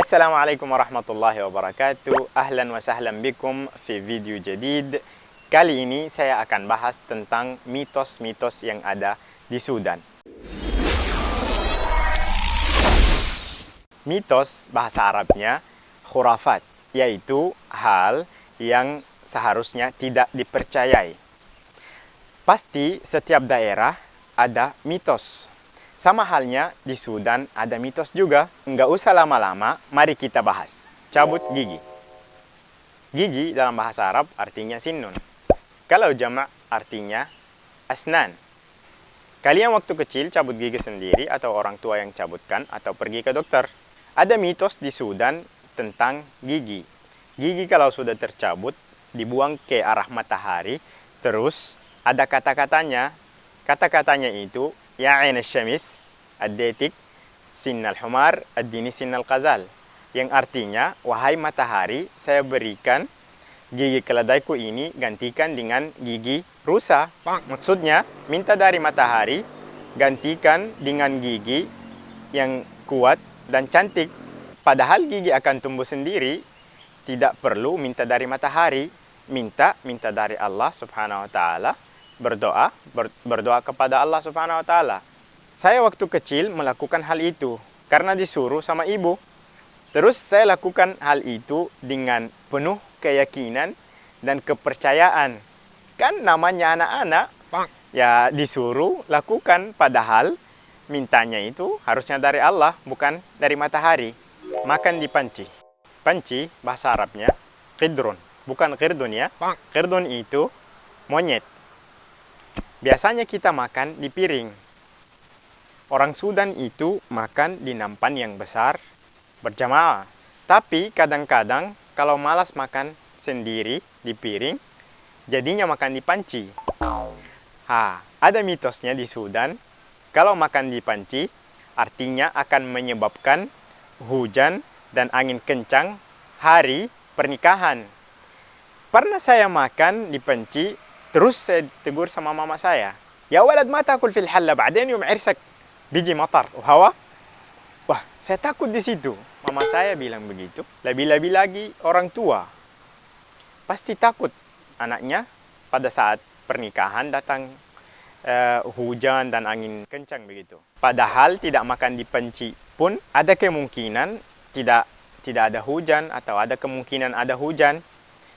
Assalamualaikum warahmatullahi wabarakatuh. Ahlan wa sahlan bikum fi video jadid. Kali ini saya akan bahas tentang mitos-mitos yang ada di Sudan. Mitos bahasa Arabnya khurafat, yaitu hal yang seharusnya tidak dipercayai. Pasti setiap daerah ada mitos. Sama halnya di Sudan ada mitos juga. Nggak usah lama-lama, mari kita bahas. Cabut gigi. Gigi dalam bahasa Arab artinya sinnun. Kalau jamak artinya asnan. Kalian waktu kecil cabut gigi sendiri atau orang tua yang cabutkan atau pergi ke dokter. Ada mitos di Sudan tentang gigi. Gigi kalau sudah tercabut, dibuang ke arah matahari, terus ada kata-katanya. Kata-katanya itu ya ain syamis ad-detik sinnal humar ad-dini sinnal qazal, yang artinya wahai matahari, saya berikan gigi keledaiku ini gantikan dengan gigi rusa. Maksudnya minta dari matahari gantikan dengan gigi yang kuat dan cantik. Padahal gigi akan tumbuh sendiri, tidak perlu minta dari matahari. Minta dari Allah subhanahu wa ta'ala. Berdoa kepada Allah subhanahu wa ta'ala. Saya waktu kecil melakukan hal itu karena disuruh sama ibu. Terus saya lakukan hal itu dengan penuh keyakinan dan kepercayaan. Kan namanya anak-anak, ya disuruh lakukan, padahal mintanya itu harusnya dari Allah, bukan dari matahari. Makan di panci. Panci bahasa Arabnya qidrun, bukan qirdun ya. Qirdun itu monyet. Biasanya kita makan di piring. Orang Sudan itu makan di nampan yang besar berjamaah. Tapi kadang-kadang kalau malas makan sendiri di piring, jadinya makan di panci. Ada mitosnya di Sudan, kalau makan di panci, artinya akan menyebabkan hujan dan angin kencang hari pernikahan. Pernah saya makan di panci, terus saya tegur sama mama saya, ya walad ma takul fil halla ba'dain yum irsak biji matar hawa. Wah, saya takut di situ. Mama saya bilang begitu. Lebih-lebih lagi orang tua. Pasti takut anaknya pada saat pernikahan datang hujan dan angin kencang begitu. Padahal tidak makan di panci pun ada kemungkinan tidak ada hujan atau ada kemungkinan ada hujan.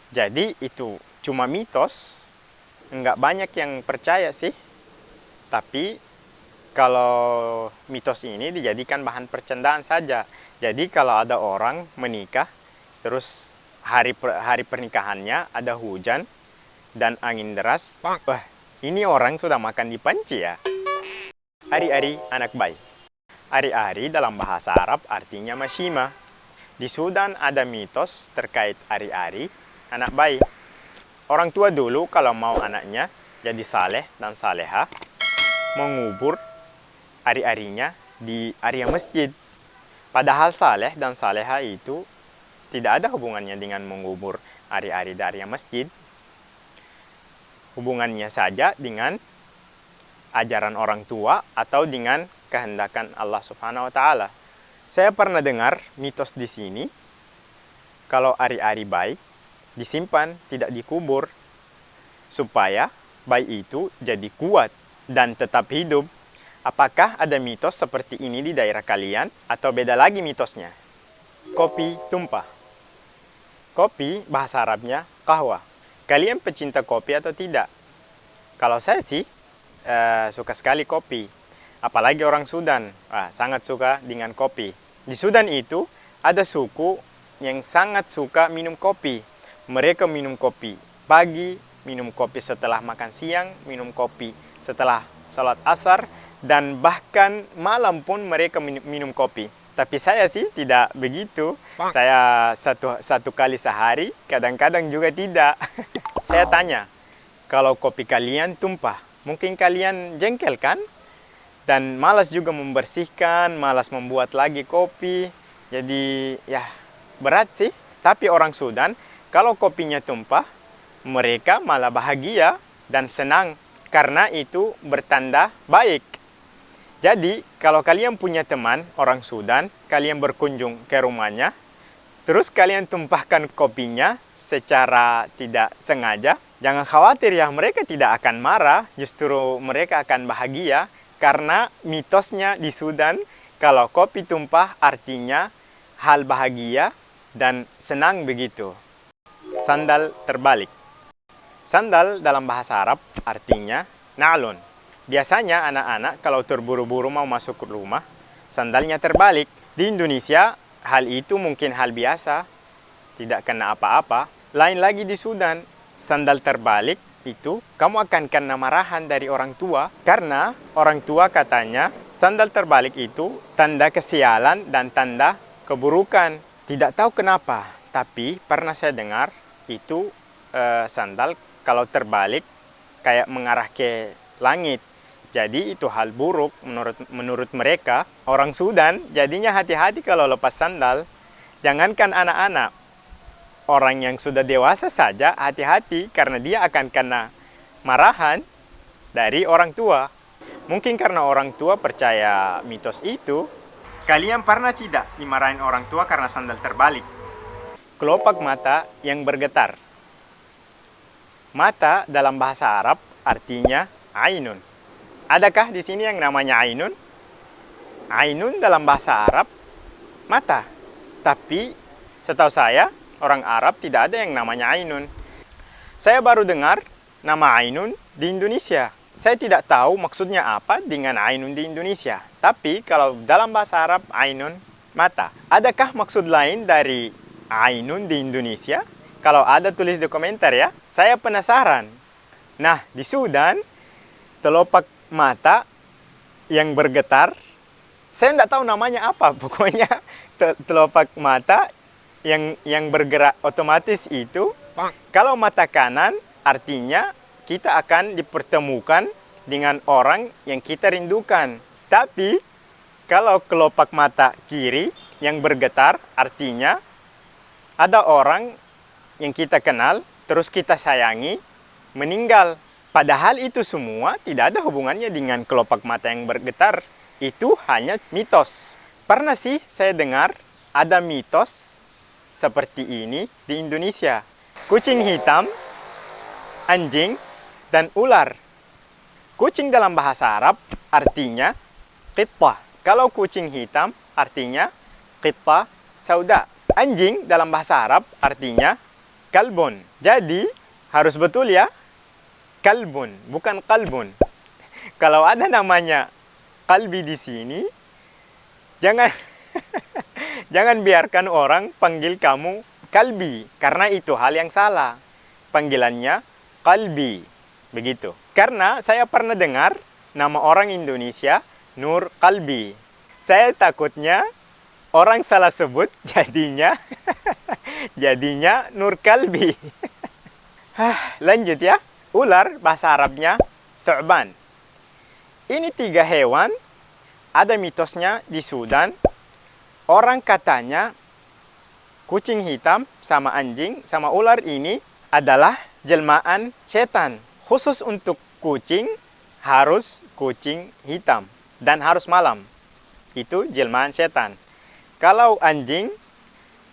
Jadi itu cuma mitos. Enggak banyak yang percaya sih. Tapi kalau mitos ini dijadikan bahan percandaan saja. Jadi kalau ada orang menikah, terus hari pernikahannya ada hujan dan angin deras, wah ini orang sudah makan di panci ya. Ari-ari anak bayi. Ari-ari dalam bahasa Arab artinya mashima. Di Sudan ada mitos terkait ari-ari anak bayi. Orang tua dulu kalau mau anaknya jadi saleh dan saleha, mengubur ari-arinya di area masjid. Padahal saleh dan saleha itu tidak ada hubungannya dengan mengubur ari-ari di area masjid. Hubungannya saja dengan ajaran orang tua atau dengan kehendakan Allah subhanahu wa ta'ala. Saya pernah dengar mitos di sini, kalau ari-ari bayi disimpan, tidak dikubur, supaya bayi itu jadi kuat dan tetap hidup. Apakah ada mitos seperti ini di daerah kalian atau beda lagi mitosnya? Kopi tumpah. Kopi bahasa Arabnya kahwa. Kalian pecinta kopi atau tidak? Kalau saya sih suka sekali kopi. Apalagi orang Sudan, sangat suka dengan kopi. Di Sudan itu ada suku yang sangat suka minum kopi. Mereka minum kopi pagi, minum kopi setelah makan siang, minum kopi setelah salat asar, dan bahkan malam pun mereka minum kopi. Tapi saya sih tidak begitu. Saya satu kali sehari, kadang-kadang juga tidak. Saya tanya, kalau kopi kalian tumpah, mungkin kalian jengkel kan? Dan malas juga membersihkan, malas membuat lagi kopi. Jadi ya berat sih. Tapi orang Sudan, kalau kopinya tumpah, mereka malah bahagia dan senang karena itu bertanda baik. Jadi, kalau kalian punya teman orang Sudan, kalian berkunjung ke rumahnya, terus kalian tumpahkan kopinya secara tidak sengaja, jangan khawatir ya, mereka tidak akan marah, justru mereka akan bahagia, karena mitosnya di Sudan, kalau kopi tumpah artinya hal bahagia dan senang begitu. Sandal terbalik. Sandal dalam bahasa Arab artinya na'lun. Biasanya anak-anak kalau terburu-buru mau masuk ke rumah, sandalnya terbalik. Di Indonesia, hal itu mungkin hal biasa, tidak kena apa-apa. Lain lagi di Sudan, sandal terbalik itu kamu akan kena marahan dari orang tua, karena orang tua katanya sandal terbalik itu tanda kesialan dan tanda keburukan. Tidak tahu kenapa, tapi pernah saya dengar itu sandal kalau terbalik kayak mengarah ke langit. Jadi itu hal buruk menurut mereka. Orang Sudan jadinya hati-hati kalau lepas sandal. Jangankan anak-anak, orang yang sudah dewasa saja hati-hati karena dia akan kena marahan dari orang tua. Mungkin karena orang tua percaya mitos itu. Kalian pernah tidak dimarahin orang tua karena sandal terbalik? Kelopak mata yang bergetar. Mata dalam bahasa Arab artinya ainun. Adakah di sini yang namanya ainun? Ainun dalam bahasa Arab mata. Tapi setahu saya orang Arab tidak ada yang namanya ainun. Saya baru dengar nama ainun di Indonesia. Saya tidak tahu maksudnya apa dengan ainun di Indonesia. Tapi kalau dalam bahasa Arab ainun mata. Adakah maksud lain dari ainun di Indonesia? Kalau ada tulis di komentar ya. Saya penasaran. Nah, di Sudan telopak mata yang bergetar, saya tidak tahu namanya apa, pokoknya telopak mata yang bergerak otomatis itu, kalau mata kanan artinya kita akan dipertemukan dengan orang yang kita rindukan. Tapi kalau kelopak mata kiri yang bergetar artinya ada orang yang kita kenal terus kita sayangi meninggal. Padahal itu semua tidak ada hubungannya dengan kelopak mata yang bergetar. Itu hanya mitos. Pernah sih saya dengar ada mitos seperti ini di Indonesia. Kucing hitam, anjing, dan ular. Kucing dalam bahasa Arab artinya qittah. Kalau kucing hitam artinya qittah sauda. Anjing dalam bahasa Arab artinya kalbun. Jadi harus betul ya. Kalbun, bukan kalbun. Kalau ada namanya kalbi di sini, jangan jangan biarkan orang panggil kamu kalbi, karena itu hal yang salah. Panggilannya kalbi, begitu. Karena saya pernah dengar nama orang Indonesia Nur Kalbi. Saya takutnya orang salah sebut jadinya jadinya Nur Kalbi. Lanjut ya. Ular bahasa Arabnya thu'ban. Ini 3 hewan, ada mitosnya di Sudan. Orang katanya kucing hitam sama anjing sama ular ini adalah jelmaan setan. Khusus untuk kucing harus kucing hitam dan harus malam. Itu jelmaan setan. Kalau anjing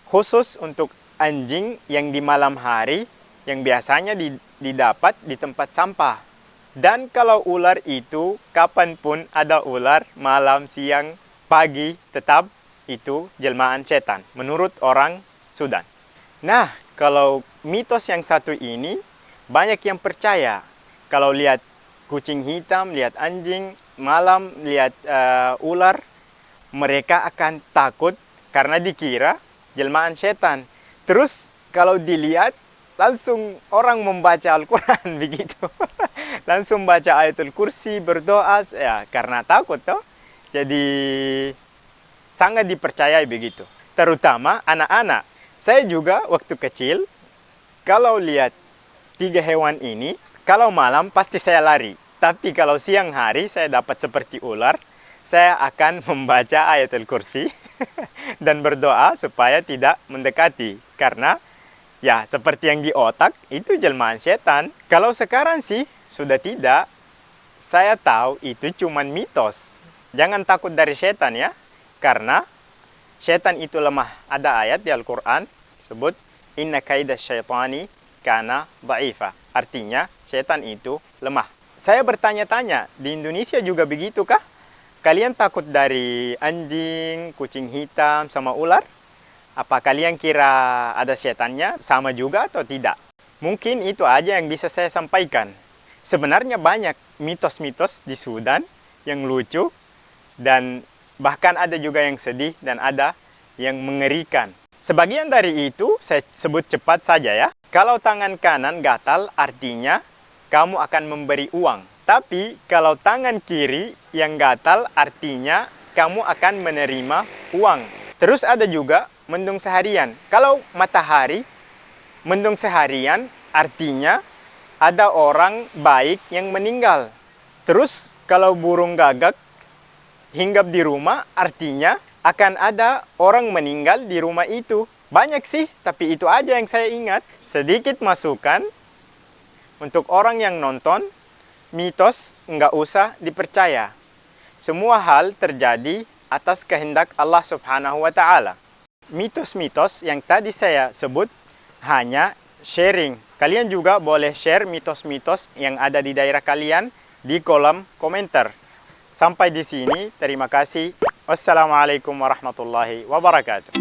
khusus untuk anjing yang di malam hari yang biasanya didapat di tempat sampah. Dan kalau ular itu, kapanpun ada ular, malam, siang, pagi, tetap itu jelmaan setan, menurut orang Sudan. Nah, kalau mitos yang satu ini, banyak yang percaya. Kalau lihat kucing hitam, lihat anjing, malam, lihat ular, mereka akan takut karena dikira jelmaan setan. Terus, kalau dilihat, langsung orang membaca Al-Quran begitu. Langsung baca ayatul kursi, berdoa ya karena takut toh. Jadi sangat dipercayai begitu. Terutama anak-anak. Saya juga waktu kecil kalau lihat 3 hewan ini, kalau malam pasti saya lari. Tapi kalau siang hari saya dapat seperti ular, saya akan membaca ayatul kursi dan berdoa supaya tidak mendekati, karena ya, seperti yang di otak, itu jelmaan setan. Kalau sekarang sih, sudah tidak. Saya tahu itu cuma mitos. Jangan takut dari setan ya, karena setan itu lemah. Ada ayat di Al-Quran sebut inna kaida syaitani kana dha'ifa. Artinya setan itu lemah. Saya bertanya-tanya, di Indonesia juga begitu kah? Kalian takut dari anjing, kucing hitam, sama ular? Apa kalian kira ada setannya sama juga atau tidak? Mungkin itu aja yang bisa saya sampaikan. Sebenarnya banyak mitos-mitos di Sudan yang lucu, dan bahkan ada juga yang sedih dan ada yang mengerikan. Sebagian dari itu saya sebut cepat saja ya. Kalau tangan kanan gatal artinya kamu akan memberi uang. Tapi kalau tangan kiri yang gatal artinya kamu akan menerima uang. Terus ada juga mendung seharian. Kalau matahari mendung seharian artinya ada orang baik yang meninggal. Terus kalau burung gagak hinggap di rumah artinya akan ada orang meninggal di rumah itu. Banyak sih, tapi itu aja yang saya ingat. Sedikit masukan untuk orang yang nonton, mitos nggak usah dipercaya. Semua hal terjadi atas kehendak Allah Subhanahu wa Ta'ala. Mitos-mitos yang tadi saya sebut hanya sharing. Kalian juga boleh share mitos-mitos yang ada di daerah kalian di kolom komentar. Sampai di sini, terima kasih. Wassalamualaikum warahmatullahi wabarakatuh.